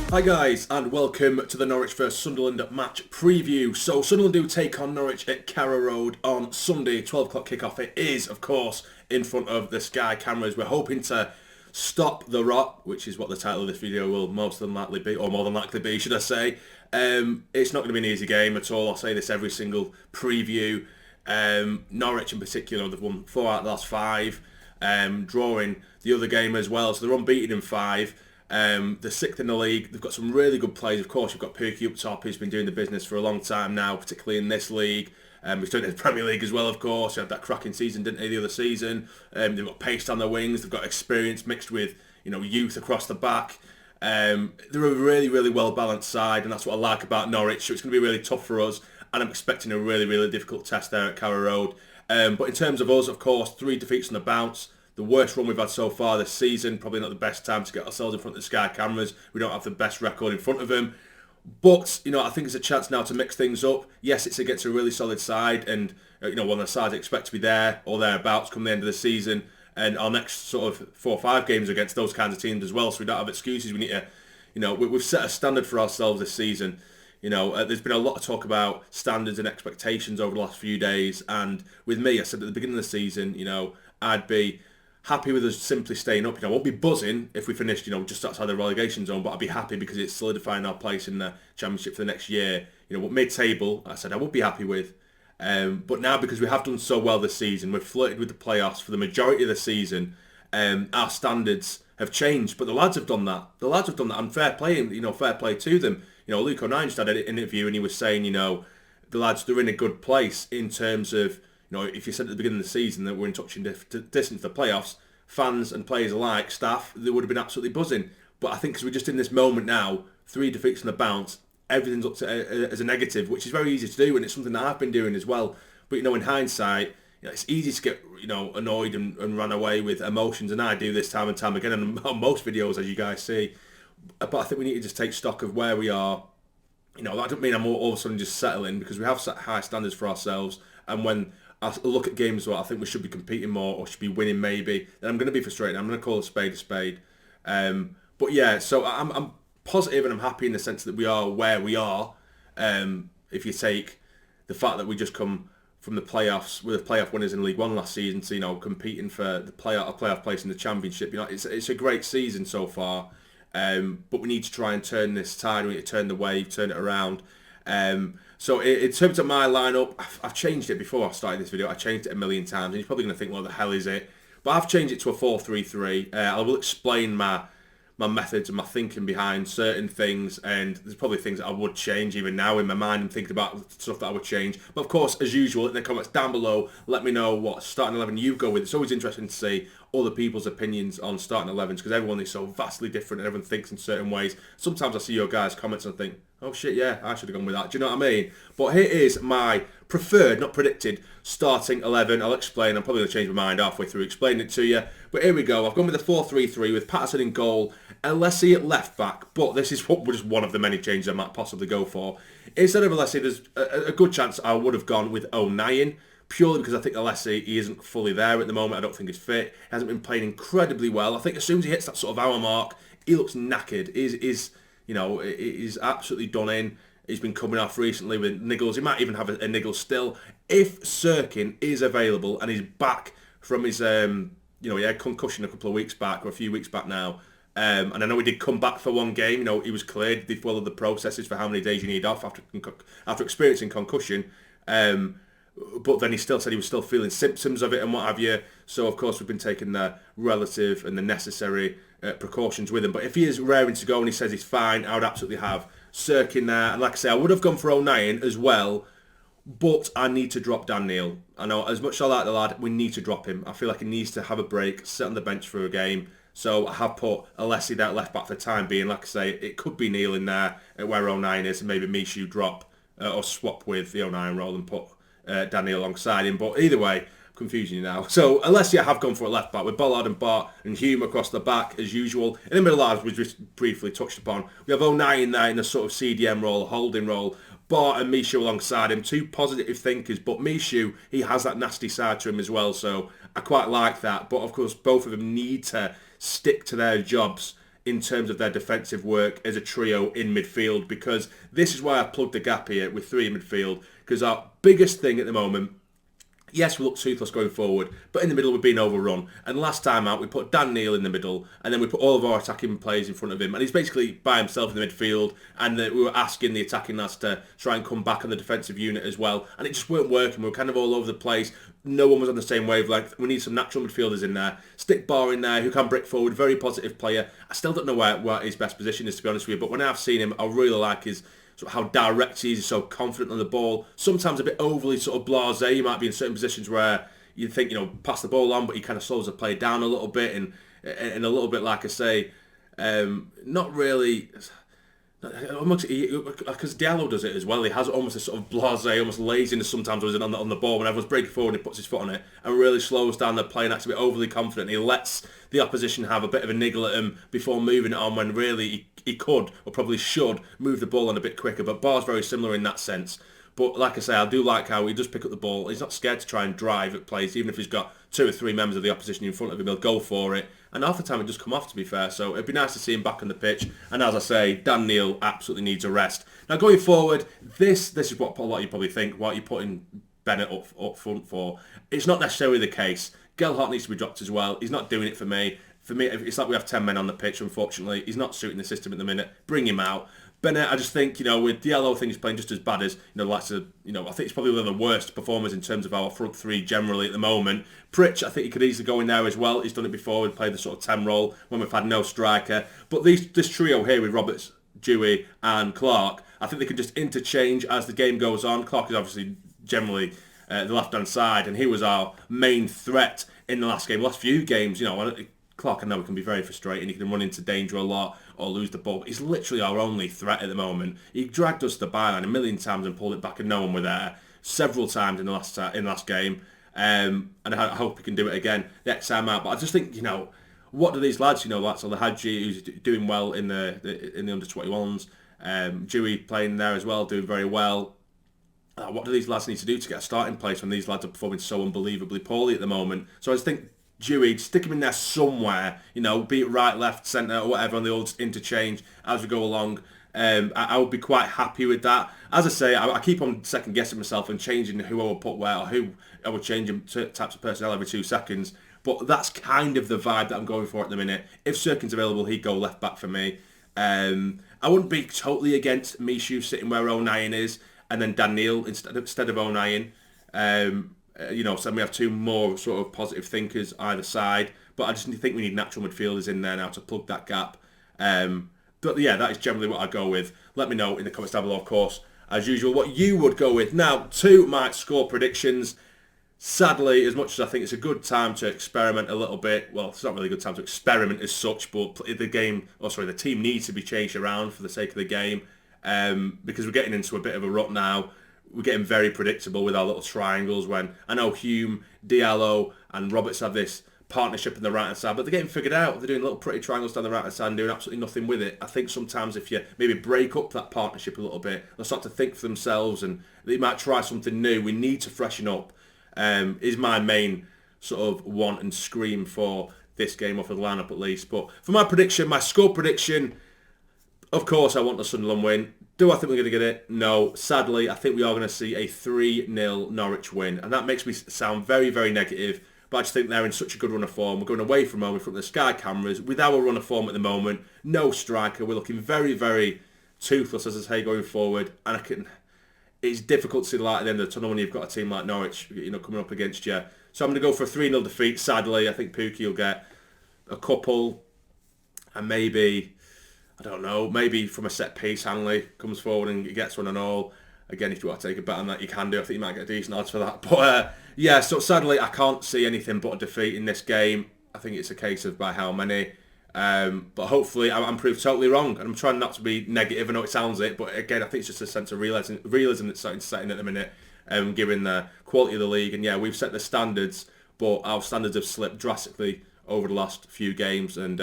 Hi guys, and welcome to the Norwich vs Sunderland match preview. So Sunderland do take on Norwich at Carrow Road on Sunday, 12 o'clock kickoff. It is, of course, in front of the Sky cameras. We're hoping to stop the rot, which is what the title of this video will most than likely be, or more than likely be, should I say. It's not going to be an easy game at all. I'll say this every single preview. Norwich in particular, they've won 4 out of the last 5, drawing the other game as well. So they're unbeaten in 5. They're 6th in the league. They've got some really good players. Of course, you've got Pike up top, who's been doing the business for a long time now, particularly in this league. He's doing it in the Premier League as well, of course. He had that cracking season, didn't he, the other season? They've got pace on their wings. They've got experience mixed with, youth across the back. They're a really, really well-balanced side, and that's what I like about Norwich. So it's going to be really tough for us, and I'm expecting a really, really difficult test there at Carrow Road. But in terms of us, of course, 3 defeats on the bounce. The worst run we've had so far this season. Probably not the best time to get ourselves in front of the Sky cameras. We don't have the best record in front of them. But, I think it's a chance now to mix things up. Yes, it's against a really solid side, and, one of the sides I expect to be there or thereabouts come the end of the season. And our next sort of 4 or 5 games against those kinds of teams as well, so we don't have excuses. We need to, we've set a standard for ourselves this season. There's been a lot of talk about standards and expectations over the last few days. And with me, I said at the beginning of the season, I'd be happy with us simply staying up. I won't be buzzing if we finished, just outside the relegation zone, but I'd be happy because it's solidifying our place in the Championship for the next year. What mid-table, I said I would be happy with. But now, because we have done so well this season, we've flirted with the playoffs for the majority of the season, our standards have changed. But the lads have done that. And fair play, fair play to them. Luke O'Nien just had an interview and he was saying, the lads, they're in a good place in terms of, if you said at the beginning of the season that we're in touching distance of the playoffs, fans and players alike, staff, they would have been absolutely buzzing. But I think because we're just in this moment now, 3 defeats on the bounce, everything's up to as a negative, which is very easy to do, and it's something that I've been doing as well. But in hindsight, it's easy to get annoyed and run away with emotions, and I do this time and time again, and on most videos, as you guys see. But I think we need to just take stock of where we are. That doesn't mean I'm all of a sudden just settling, because we have set high standards for ourselves, and when I look at games where I think we should be competing more or should be winning maybe, then I'm going to be frustrated. I'm going to call a spade a spade. But yeah, so I'm positive and I'm happy in the sense that we are where we are. If you take the fact that we just come from the playoffs with the playoff winners in League One last season to competing for the playoff place in the Championship, it's a great season so far. But we need to try and turn this tide. We need to turn the wave, turn it around. So in terms of my lineup, I've changed it before I started this video. I changed it a million times, and you're probably going to think, what the hell is it? But I've changed it to a 4-3-3. I will explain my methods and my thinking behind certain things, and there's probably things that I would change even now in my mind. I'm thinking about stuff that I would change. But of course, as usual, in the comments down below, let me know what starting 11 you go with. It's always interesting to see other people's opinions on starting 11s, because everyone is so vastly different and everyone thinks in certain ways. Sometimes I see your guys' comments and I think, oh shit, yeah, I should have gone with that. Do you know what I mean? But here is my preferred, not predicted, starting 11. I'll explain. I'm probably going to change my mind halfway through explaining it to you. But here we go. I've gone with a 4-3-3 with Patterson in goal, Alessi at left back. But this is just one of the many changes I might possibly go for. Instead of Alessi, there's a good chance I would have gone with O'Nien, purely because I think Alessi, he isn't fully there at the moment. I don't think he's fit. He hasn't been playing incredibly well. I think as soon as he hits that sort of hour mark, he looks knackered. He's absolutely done in. He's been coming off recently with niggles. He might even have a niggle still. If Sirkin is available and he's back from his, he had concussion a couple of weeks back, or a few weeks back now, and I know he did come back for one game. He was cleared. They followed the processes for how many days you need off after experiencing concussion. But then he still said he was still feeling symptoms of it and what have you. So, of course, we've been taking the relative and the necessary precautions with him. But if he is raring to go and he says he's fine, I would absolutely have Sirkin there. And like I say, I would have gone for O'Nien as well, but I need to drop Dhannoo. I know, as much as I like the lad, we need to drop him. I feel like he needs to have a break, sit on the bench for a game. So I have put Alessi there at left back for the time being. Like I say, it could be Neil in there where O'Nien is, and maybe Mishu drop or swap with the O'Nien role and put Dhannoo alongside him. But either way, I'm confusing you now. So Alessi I have gone for a left back with Bollard and Bart and Hume across the back as usual. In the middle, as we just briefly touched upon, we have O'Nien there in a sort of CDM role, a holding role. Bart and Mishu alongside him, 2 positive thinkers, but Mishu, he has that nasty side to him as well, so I quite like that. But of course, both of them need to stick to their jobs in terms of their defensive work as a trio in midfield, because this is why I plugged the gap here with 3 in midfield, because our biggest thing at the moment, yes, we look toothless going forward, but in the middle we're being overrun. And last time out, we put Dhannoo in the middle, and then we put all of our attacking players in front of him. And he's basically by himself in the midfield, and we were asking the attacking lads to try and come back on the defensive unit as well. And it just weren't working. We were kind of all over the place. No one was on the same wavelength. We need some natural midfielders in there. Stick Bar in there, who can break forward, very positive player. I still don't know where his best position is, to be honest with you, but when I've seen him, I really like his... sort of how direct he is, so confident on the ball. Sometimes a bit overly sort of blasé. You might be in certain positions where you think, pass the ball on, but he kind of slows the play down a little bit, and a little bit, like I say, not really... Because Diallo does it as well. He has almost a sort of blasé, almost laziness sometimes on the ball when everyone's breaking forward and he puts his foot on it and really slows down the play and acts a bit overly confident. He lets the opposition have a bit of a niggle at him before moving it on, when really he could, or probably should, move the ball on a bit quicker. But Barr's very similar in that sense. But like I say, I do like how he does pick up the ball. He's not scared to try and drive at plays, even if he's got 2 or 3 members of the opposition in front of him. He'll go for it. And half the time it does come off, to be fair. So it'd be nice to see him back on the pitch. And as I say, Dhannoo absolutely needs a rest. Now going forward, this is what a lot of you probably think, what you're putting Bennett up front for. It's not necessarily the case. Gelhardt needs to be dropped as well. He's not doing it for me. For me, it's like we have 10 men on the pitch, unfortunately. He's not suiting the system at the minute. Bring him out. Bennett, I just think, with Diallo, I think he's playing just as bad as, I think he's probably one of the worst performers in terms of our front 3 generally at the moment. Pritch, I think he could easily go in there as well. He's done it before. We've played the sort of 10 role when we've had no striker. But this trio here with Roberts, Dewey and Clark, I think they can just interchange as the game goes on. Clark is obviously generally the left-hand side, and he was our main threat in the last few games. Clark, I know, it can be very frustrating. He can run into danger a lot or lose the ball. He's literally our only threat at the moment. He dragged us to the byline a million times and pulled it back, and no one were there. Several times in the last game, and I hope he can do it again next time out. But I just think, what do these lads? Like so the Hadji, who's doing well in the under 21s, Dewey playing there as well, doing very well. What do these lads need to do to get a starting place when these lads are performing so unbelievably poorly at the moment? So I just think Dewey, stick him in there somewhere, be it right, left, centre, or whatever, and they all just interchange as we go along. I would be quite happy with that. As I say, I keep on second guessing myself and changing who I would put where, or who I would change types of personnel every 2 seconds. But that's kind of the vibe that I'm going for at the minute. If Sirkin's available, he'd go left back for me. I wouldn't be totally against Mishu sitting where O'Nien is, and then Dhannoo instead of O'Nien. So we have 2 more sort of positive thinkers either side. But I just think we need natural midfielders in there now to plug that gap. But yeah, that is generally what I go with. Let me know in the comments down below, of course, as usual, what you would go with. Now, to my score predictions. Sadly, as much as I think it's a good time to experiment a little bit, well, it's not really a good time to experiment as such, but the team needs to be changed around for the sake of the game, because we're getting into a bit of a rut now. We're getting very predictable with our little triangles, when I know Hume, Diallo and Roberts have this partnership in the right hand side, but they're getting figured out. They're doing little pretty triangles down the right hand side and doing absolutely nothing with it. I think sometimes if you maybe break up that partnership a little bit, they'll start to think for themselves and they might try something new. We need to freshen up, is my main sort of want and scream for this game, off of the lineup at least. But for my prediction, my score prediction, of course I want the Sunderland win. Do I think we're going to get it? No. Sadly, I think we are going to see a 3-0 Norwich win. And that makes me sound very, very negative. But I just think they're in such a good run of form. We're going away from home in front of the Sky cameras with our run of form at the moment. No striker. We're looking very, very toothless, as I say, going forward. And it's difficult to see the light at the end of the tunnel when you've got a team like Norwich, coming up against you. So I'm going to go for a 3-0 defeat. Sadly, I think Pookie will get a couple. And maybe... I don't know, maybe from a set piece, Hanley comes forward and gets one and all. Again, if you want to take a bet on that, you can do. I think you might get decent odds for that. But yeah, so sadly, I can't see anything but a defeat in this game. I think it's a case of by how many. But hopefully, I'm proved totally wrong. And I'm trying not to be negative. I know it sounds it, but again, I think it's just a sense of realism that's starting to set in at the minute, given the quality of the league. And yeah, we've set the standards, but our standards have slipped drastically over the last few games. And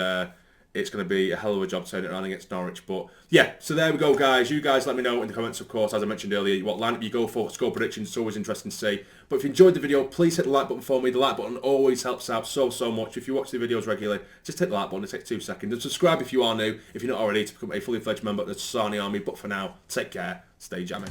it's going to be a hell of a job turning it around against Norwich. But yeah, so there we go, guys. You guys let me know in the comments, of course, as I mentioned earlier, what lineup you go for, score predictions. It's always interesting to see. But if you enjoyed the video, please hit the like button for me. The like button always helps out so much. If you watch the videos regularly, just hit the like button. It takes 2 seconds. And subscribe if you are new, if you're not already, to become a fully fledged member of the Sassy Army. But for now, take care. Stay jamming.